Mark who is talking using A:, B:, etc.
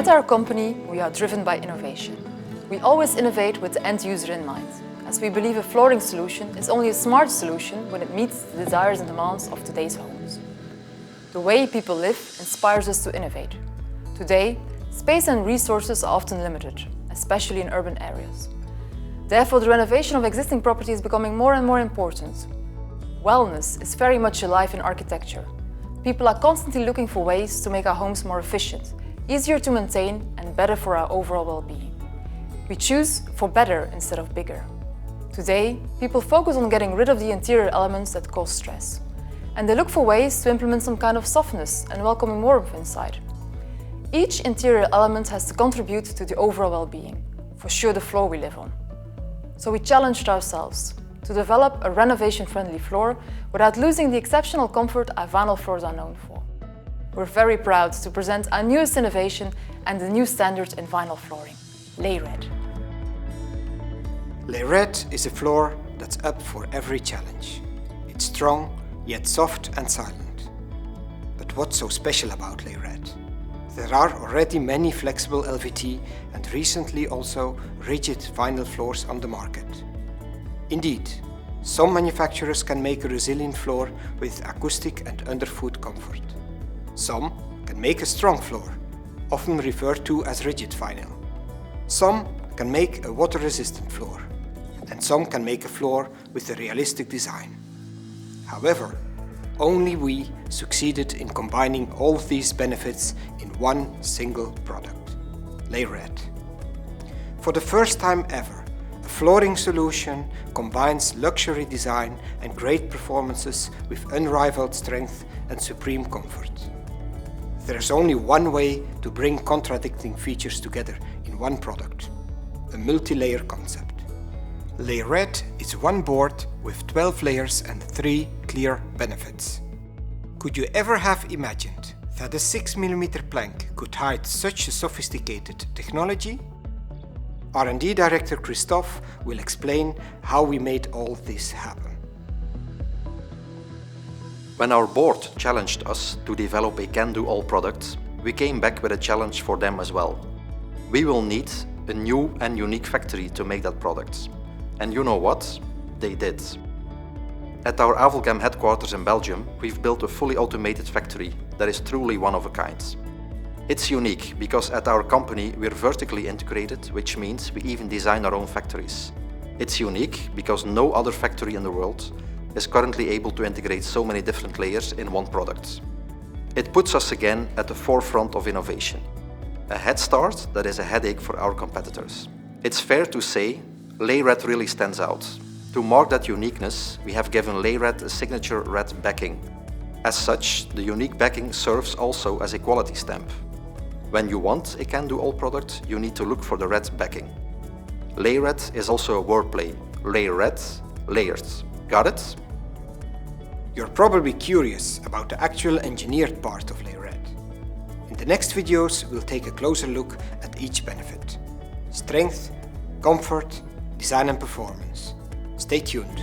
A: At our company, we are driven by innovation. We always innovate with the end user in mind, as we believe a flooring solution is only a smart solution when it meets the desires and demands of today's homes. The way people live inspires us to innovate. Today, space and resources are often limited, especially in urban areas. Therefore, the renovation of existing property is becoming more and more important. Wellness is very much alive in architecture. People are constantly looking for ways to make our homes more efficient, easier to maintain, and better for our overall well-being. We choose for better instead of bigger. Today, people focus on getting rid of the interior elements that cause stress. And they look for ways to implement some kind of softness and welcoming warmth inside. Each interior element has to contribute to the overall well-being, for sure the floor we live on. So we challenged ourselves to develop a renovation-friendly floor without losing the exceptional comfort our vinyl floors are known for. We're very proud to present our newest innovation and the new standard in vinyl flooring, LayRed.
B: LayRed is a floor that's up for every challenge. It's strong, yet soft and silent. But what's so special about LayRed? There are already many flexible LVT and recently also rigid vinyl floors on the market. Indeed, some manufacturers can make a resilient floor with acoustic and underfoot comfort. Some can make a strong floor, often referred to as rigid vinyl. Some can make a water-resistant floor, and some can make a floor with a realistic design. However, only we succeeded in combining all of these benefits in one single product, LayRed. For the first time ever, a flooring solution combines luxury design and great performances with unrivaled strength and supreme comfort. There's only one way to bring contradicting features together in one product, a multi-layer concept. LayRed is one board with 12 layers and 3 clear benefits. Could you ever have imagined that a 6mm plank could hide such a sophisticated technology? R&D Director Christophe will explain how we made all this happen.
C: When our board challenged us to develop a CanDoAll product, we came back with a challenge for them as well. We will need a new and unique factory to make that product. And you know what? They did. At our Avelgem headquarters in Belgium, we've built a fully automated factory that is truly one of a kind. It's unique because at our company we're vertically integrated, which means we even design our own factories. It's unique because no other factory in the world is currently able to integrate so many different layers in one product. It puts us again at the forefront of innovation. A head start that is a headache for our competitors. It's fair to say LayRed really stands out. To mark that uniqueness, we have given LayRed a signature red backing. As such, the unique backing serves also as a quality stamp. When you want a CanDoAll product, you need to look for the red backing. LayRed is also a wordplay. LayRed, layered. Got it?
B: You're probably curious about the actual engineered part of LayRed. In the next videos, we'll take a closer look at each benefit. Strength, comfort, design and performance. Stay tuned.